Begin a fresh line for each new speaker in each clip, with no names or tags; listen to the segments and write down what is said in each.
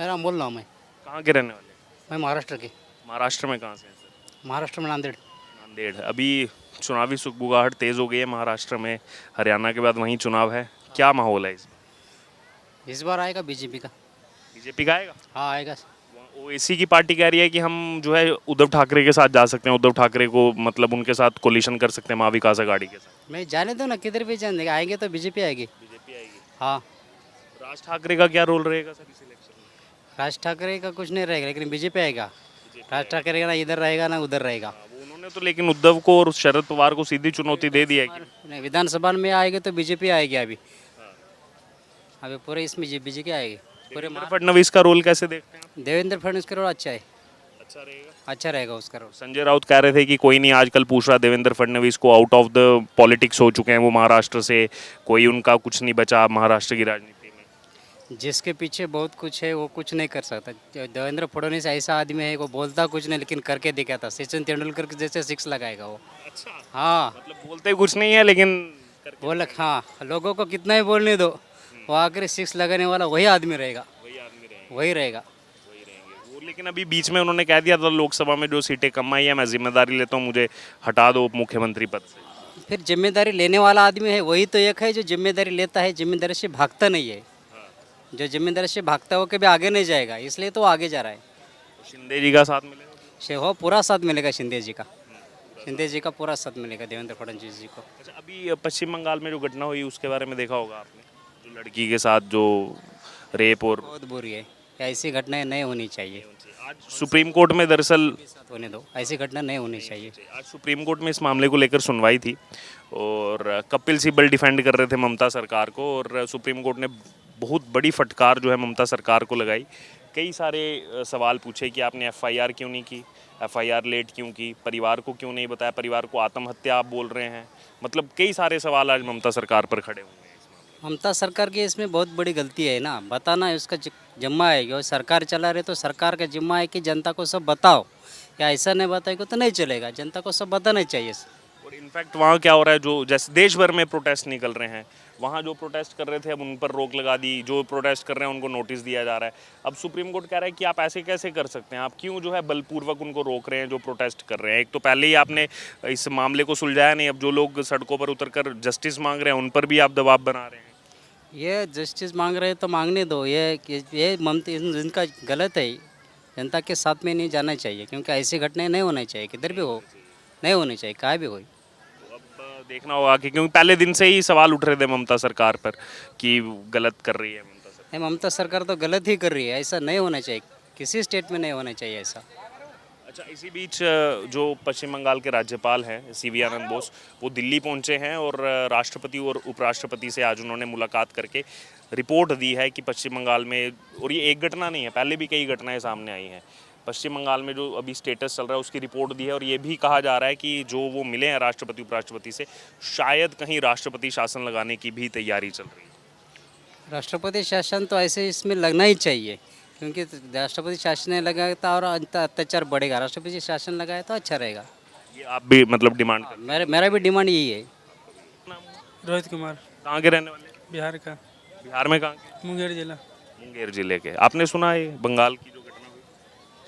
मेरा अमोल नाम है।
कहाँ के रहने वाले हैं?
मैं महाराष्ट्र के।
महाराष्ट्र में कहाँ से हैं सर?
महाराष्ट्र में नांदेड़।
नांदेड़। अभी चुनावी सुगबुगाहट तेज हो गई है महाराष्ट्र में। हरियाणा के बाद वहीं चुनाव है। क्या माहौल है इस
इस बार आएगा बीजेपी का।
बीजेपी का आएगा?
हाँ आएगा।
ओवैसी की पार्टी कह रही है कि हम जो है उद्धव ठाकरे के साथ जा सकते हैं, उद्धव ठाकरे को मतलब उनके साथ कोलिशन कर सकते हैं महाविकास अघाड़ी के साथ।
मैं जाने दो ना, किधर भी जाने देगा, आएंगे तो बीजेपी आएगी।
बीजेपी आएगी।
हाँ।
राज ठाकरे का क्या रोल रहेगा सर इस इलेक्शन में?
राज ठाकरे का कुछ नहीं रहेगा, लेकिन बीजेपी आएगा। राज ठाकरे का ना इधर रहेगा ना उधर रहेगा।
वो उन्होंने तो लेकिन उद्धव को और शरद पवार को सीधी चुनौती दे दी है कि
नहीं, विधानसभा में आएगी तो बीजेपी आएगी अभी। अभी पूरे इसमें बीजेपी आएगी पूरे।
देवेंद्र फडणवीस का रोल कैसे देखते हैं आप?
देवेंद्र फडणवीस का रोल अच्छा है।
अच्छा रहेगा।
अच्छा रहेगा उसका रोल।
संजय राउत कह रहे थे कि कोई नहीं आजकल पूछ रहा देवेंद्र फडणवीस को, आउट ऑफ द पॉलिटिक्स हो चुके हैं वो महाराष्ट्र से, कोई उनका कुछ नहीं बचा महाराष्ट्र की राजनीति में।
जिसके पीछे बहुत कुछ है वो कुछ नहीं कर सकता। देवेंद्र फडणवीस ऐसा आदमी है, वो बोलता कुछ नहीं लेकिन करके दिखाता। सचिन तेंदुलकर के जैसे सिक्स लगाएगा वो।
अच्छा।
हाँ।
मतलब बोलते कुछ नहीं है लेकिन
बोल हाँ, लोगों को कितना ही बोलने दो, वो आखिर सिक्स लगाने वाला वही आदमी रहेगा।
वही आदमी रहेंगे।
वही रहेगा।
वही रहेंगे वो। लेकिन अभी बीच में उन्होंने कह दिया था लोकसभा में जो सीटें कम आई है मैं जिम्मेदारी लेता हूँ, मुझे हटा दो उप मुख्यमंत्री पद से।
फिर जिम्मेदारी लेने वाला आदमी है वही तो एक है जो जिम्मेदारी लेता है, जिम्मेदारी से भागता नहीं है। जो जिम्मेदारी से भागता है वो कभी आगे नहीं जाएगा, इसलिए तो वो आगे जा रहा है।
तो शिंदे जी का साथ मिलेगा?
हो पूरा साथ मिलेगा शिंदे जी का। शिंदे जी का पूरा साथ मिलेगा देवेंद्र फडणवीस जी को।
अच्छा, अभी पश्चिम बंगाल में जो घटना हुई उसके बारे में देखा होगा आपने, जो लड़की के साथ जो रेप और
बहुत बुरी है, ऐसी घटनाएं नहीं होनी चाहिए।
आज सुप्रीम कोर्ट में दरअसल
साथ होने दो, ऐसी घटना नहीं होनी चाहिए।
आज सुप्रीम कोर्ट में इस मामले को लेकर सुनवाई थी और कपिल सिब्बल डिफेंड कर रहे थे ममता सरकार को, और सुप्रीम कोर्ट ने बहुत बड़ी फटकार जो है ममता सरकार को लगाई। कई सारे सवाल पूछे कि आपने एफआईआर क्यों नहीं की, एफआईआर लेट क्यों की, परिवार को क्यों नहीं बताया, परिवार को आत्महत्या आप बोल रहे हैं। मतलब कई सारे सवाल आज ममता सरकार पर खड़े हुए हैं।
ममता सरकार की इसमें बहुत बड़ी गलती है ना, बताना उसका जिम्मा है। जो सरकार चला रहे तो सरकार का जिम्मा है कि जनता को सब बताओ, या ऐसा नहीं बताएगा तो नहीं चलेगा। जनता को सब बताना चाहिए।
और इनफैक्ट वहाँ क्या हो रहा है, जो जैसे देश भर में प्रोटेस्ट निकल रहे हैं, वहाँ जो प्रोटेस्ट कर रहे थे अब उन पर रोक लगा दी, जो प्रोटेस्ट कर रहे हैं उनको नोटिस दिया जा रहा है। अब सुप्रीम कोर्ट कह रहा है कि आप ऐसे कैसे कर सकते हैं, आप क्यों जो है बलपूर्वक उनको रोक रहे हैं जो प्रोटेस्ट कर रहे हैं। एक तो पहले ही आपने इस मामले को सुलझाया नहीं, अब जो लोग सड़कों पर उतरकर जस्टिस मांग रहे हैं उन पर भी आप दबाव बना रहे हैं।
ये जस्टिस मांग रहे हैं तो मांगने दो। ये ममता इनका गलत है। जनता के साथ में नहीं जाना चाहिए, क्योंकि ऐसी घटनाएं नहीं होनी चाहिए, किधर भी हो नहीं होनी चाहिए, कहाँ भी हो।
तो अब देखना होगा कि, क्योंकि पहले दिन से ही सवाल उठ रहे थे ममता सरकार पर कि गलत कर रही है ममता सरकार।
नहीं, ममता सरकार तो गलत ही कर रही है, ऐसा नहीं होना चाहिए, किसी स्टेट में नहीं होना चाहिए ऐसा।
अच्छा, इसी बीच जो पश्चिम बंगाल के राज्यपाल हैं सीवी आनंद बोस, वो दिल्ली पहुंचे हैं और राष्ट्रपति और उपराष्ट्रपति से आज उन्होंने मुलाकात करके रिपोर्ट दी है कि पश्चिम बंगाल में, और ये एक घटना नहीं है, पहले भी कई घटनाएं सामने आई हैं, पश्चिम बंगाल में जो अभी स्टेटस चल रहा है उसकी रिपोर्ट दी है। और ये भी कहा जा रहा है कि जो वो मिले हैं राष्ट्रपति उपराष्ट्रपति से, शायद कहीं राष्ट्रपति शासन लगाने की भी तैयारी चल रही है।
राष्ट्रपति शासन तो ऐसे इसमें लगना ही चाहिए, क्योंकि राष्ट्रपति शासन नहीं लगाता और अत्याचार बढ़ेगा। राष्ट्रपति शासन लगाए तो अच्छा रहेगा।
ये आप भी मतलब डिमांड कर
मेरा भी डिमांड यही है।
रोहित कुमार,
कहाँ के रहने वाले हैं?
बिहार का,
बिहार में कहाँ के?
मुंगेर जिला।
मुंगेर जिले के। आपने सुना है बंगाल की जो घटना हुई,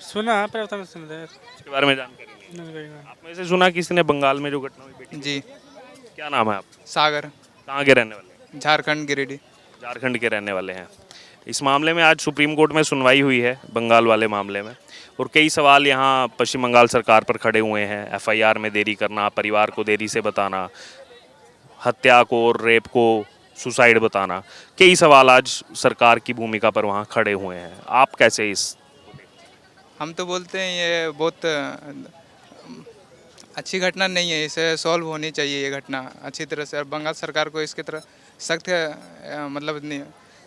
सुना पर उतना सुन रहे
उसके बारे में जानकारी नहीं?
हैं।
आप में से सुना किसी ने बंगाल में जो घटना हुई बेटी?
जी,
क्या नाम है आपका?
सागर,
कहाँ के रहने वाले हैं?
झारखंड, गिरिडीह।
झारखंड के रहने वाले हैं। इस मामले में आज सुप्रीम कोर्ट में सुनवाई हुई है बंगाल वाले मामले में, और कई सवाल यहाँ पश्चिम बंगाल सरकार पर खड़े हुए हैं। एफआईआर में देरी करना, परिवार को देरी से बताना, हत्या को और रेप को सुसाइड बताना, कई सवाल आज सरकार की भूमिका पर वहाँ खड़े हुए हैं। आप कैसे इस
हम तो बोलते हैं ये बहुत अच्छी घटना नहीं है, इसे सॉल्व होनी चाहिए ये घटना अच्छी तरह से। और बंगाल सरकार को इसकी तरह सख्त मतलब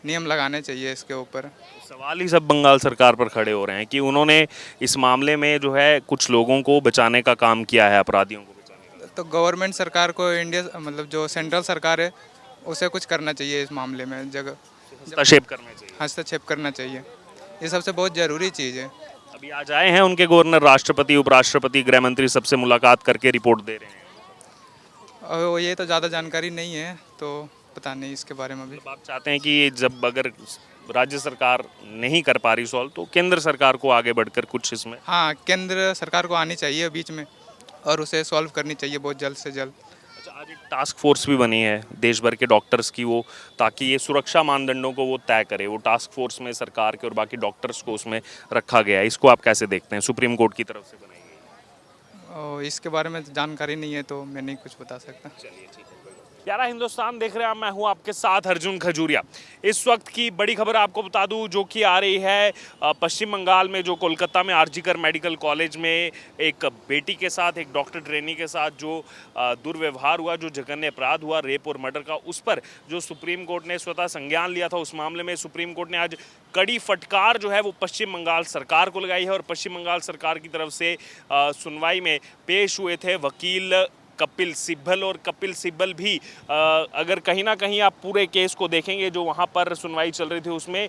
नियम लगाने चाहिए इसके ऊपर।
सवाल ही सब बंगाल सरकार पर खड़े हो रहे हैं कि उन्होंने इस मामले में जो है कुछ लोगों को बचाने का काम किया है, अपराधियों को बचाने का।
तो गवर्नमेंट सरकार को, इंडिया मतलब जो सेंट्रल सरकार है, उसे कुछ करना चाहिए इस मामले में,
हस्तक्षेप करना चाहिए।
हस्तक्षेप करना चाहिए। ये सबसे बहुत ज़रूरी चीज़ है।
अभी आज आए हैं उनके गवर्नर, राष्ट्रपति, उपराष्ट्रपति, गृह मंत्री सबसे मुलाकात करके रिपोर्ट दे रहे हैं।
और ये तो ज़्यादा जानकारी नहीं है, तो पता नहीं इसके बारे में भी।
मतलब आप चाहते हैं कि जब अगर राज्य सरकार नहीं कर पा रही सॉल्व, तो केंद्र सरकार को आगे बढ़कर कुछ इसमें।
हाँ, केंद्र सरकार को आनी चाहिए बीच में और उसे सॉल्व करनी चाहिए बहुत जल्द से जल्द।
अच्छा, आज एक टास्क फोर्स भी बनी है देश भर के डॉक्टर्स की, वो ताकि ये सुरक्षा मानदंडों को वो तय करे, वो टास्क फोर्स में सरकार के और बाकी डॉक्टर्स को उसमें रखा गया है। इसको आप कैसे देखते हैं, सुप्रीम कोर्ट की तरफ से बनाई गई?
और इसके बारे में तो जानकारी नहीं है तो मैं नहीं कुछ बता सकता।
चलिए ठीक है। प्यारा हिंदुस्तान देख रहे हैं, मैं हूं आपके साथ अर्जुन खजूरिया। इस वक्त की बड़ी खबर आपको बता दूं जो कि आ रही है पश्चिम बंगाल में, जो कोलकाता में आरजीकर मेडिकल कॉलेज में एक बेटी के साथ, एक डॉक्टर ट्रेनी के साथ जो दुर्व्यवहार हुआ, जो जघन्य अपराध हुआ, रेप और मर्डर का, उस पर जो सुप्रीम कोर्ट ने स्वतः संज्ञान लिया था। उस मामले में सुप्रीम कोर्ट ने आज कड़ी फटकार जो है वो पश्चिम बंगाल सरकार को लगाई है और पश्चिम बंगाल सरकार की तरफ से सुनवाई में पेश हुए थे वकील कपिल सिब्बल। और कपिल सिब्बल भी अगर कहीं ना कहीं आप पूरे केस को देखेंगे, जो वहाँ पर सुनवाई चल रही थी, उसमें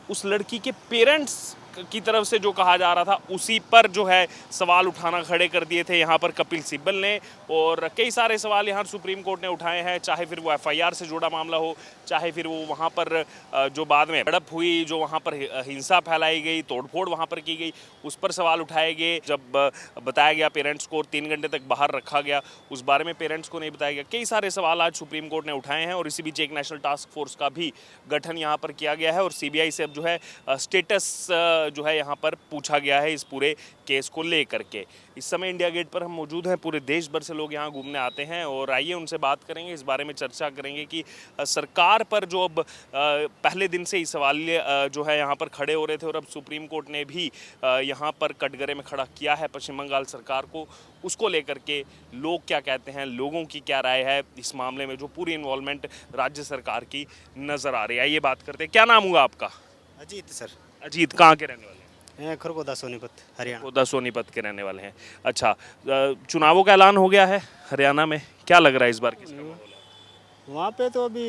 उस लड़की के पेरेंट्स की तरफ से जो कहा जा रहा था उसी पर जो है सवाल उठाना खड़े कर दिए थे यहाँ पर कपिल सिब्बल ने। और कई सारे सवाल यहाँ सुप्रीम कोर्ट ने उठाए हैं, चाहे फिर वो एफआईआर से जुड़ा मामला हो, चाहे फिर वो वहाँ पर जो बाद में झड़प हुई, जो वहाँ पर हिंसा फैलाई गई, तोड़फोड़ वहाँ पर की गई, उस पर सवाल उठाए गए। जब बताया गया पेरेंट्स को 3 घंटे तक बाहर रखा गया, उस बारे में पेरेंट्स को नहीं बताया गया। कई सारे सवाल आज सुप्रीम कोर्ट ने उठाए हैं और इसी बीच एक नेशनल टास्क फोर्स का भी गठन यहाँ पर किया गया है और सीबीआई से अब जो है स्टेटस जो है यहाँ पर पूछा गया है इस पूरे केस को लेकर के। इस समय इंडिया गेट पर हम मौजूद हैं, पूरे देश भर से लोग यहाँ घूमने आते हैं और आइए उनसे बात करेंगे, इस बारे में चर्चा करेंगे कि सरकार पर जो अब पहले दिन से ही सवाल जो है यहाँ पर खड़े हो रहे थे और अब सुप्रीम कोर्ट ने भी यहाँ पर कटघरे में खड़ा किया है पश्चिम बंगाल सरकार को, उसको लेकर के लोग क्या कहते हैं, लोगों की क्या राय है इस मामले में, जो पूरी इन्वॉल्वमेंट राज्य सरकार की नज़र आ रही है। आइए बात करते हैं। क्या नाम हुआ आपका?
अजीत सर।
अजीत, कहाँ के रहने वाले हैं?
खरगोदा सोनीपत हरियाणा।
खुदा सोनीपत के रहने वाले हैं। अच्छा, चुनावों का ऐलान हो गया है हरियाणा में, क्या लग रहा है इस बार किसका माहौल है?
वहाँ पे तो अभी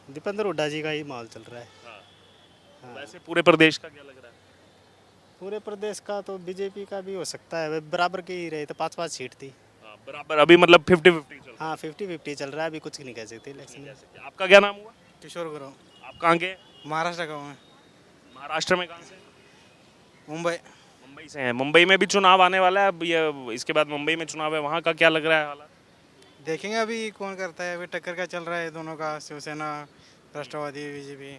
दीपेंद्र हुड्डा जी का ही माहौल चल रहा है।
वैसे पूरे प्रदेश का क्या लग रहा है?
पूरे प्रदेश का तो बीजेपी का भी हो सकता है, बराबर की ही रहे तो 5-5 सीट थी।
बराबर, अभी मतलब 50-50 चल रहा
हाँ 50-50 चल रहा है, अभी कुछ नहीं कह सकते इलेक्शन में।
है। आपका क्या नाम हुआ?
किशोर गुरु,
आप कहाँ के?
महाराष्ट्र का हूँ।
महाराष्ट्र में कहाँ से?
मुंबई।
मुंबई से हैं। मुंबई में भी चुनाव आने वाला है अब, ये इसके बाद मुंबई में चुनाव है, वहाँ का क्या लग रहा है हालात?
देखेंगे अभी कौन करता है, अभी टक्कर का चल रहा है दोनों का, शिवसेना, राष्ट्रवादी, बीजेपी।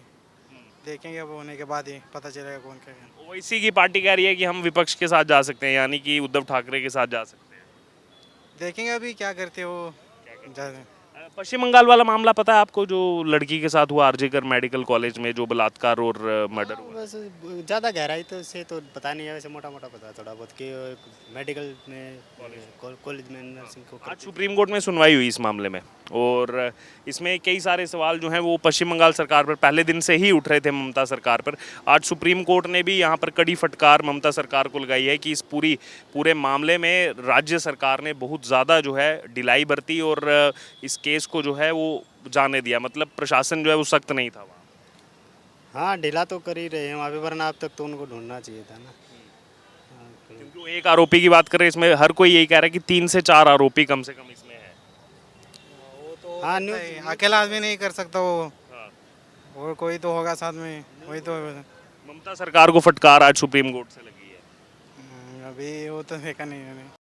देखेंगे अब होने के बाद ही पता चलेगा कौन क्या है।
ओवैसी की पार्टी कह रही है कि हम विपक्ष के साथ जा सकते हैं, यानी कि उद्धव ठाकरे के साथ जा सकते हैं।
देखेंगे अभी क्या करते हो।
पश्चिम बंगाल वाला मामला पता है आपको, जो लड़की के साथ हुआ आरजीकर मेडिकल कॉलेज में, जो बलात्कार और मर्डर हुआ?
बस ज़्यादा गहराई तो से तो पता नहीं है, वैसे मोटा मोटा पता है थोड़ा बहुत कि मेडिकल में कॉलेज में नर्सिंग को
आज सुप्रीम कोर्ट में सुनवाई हुई इस मामले में और इसमें कई सारे सवाल जो हैं वो पश्चिम बंगाल सरकार पर पहले दिन से ही उठ रहे थे, ममता सरकार पर। आज सुप्रीम कोर्ट ने भी यहाँ पर कड़ी फटकार ममता सरकार को लगाई है कि इस पूरे मामले में राज्य सरकार ने बहुत ज़्यादा जो है ढिलाई बरती और इस केस को जो है वो जाने दिया, मतलब प्रशासन जो है वो सख्त नहीं था वहाँ।
हाँ ढीला तो कर ही रहे हैं वहाँ पे, वरना अब तक तो उनको ढूंढना चाहिए था ना।
क्योंकि वो एक आरोपी की बात कर रहे हैं, इसमें हर कोई यही कह रहा है कि 3 से 4 आरोपी कम से कम इसमें है।
हाँ अकेला आदमी नहीं कर सकता वो, और कोई तो होगा साथ में, वही तो।
ममता सरकार को फटकार आज सुप्रीम कोर्ट से लगी है।
अभी वो तो देखा नहीं मैंने।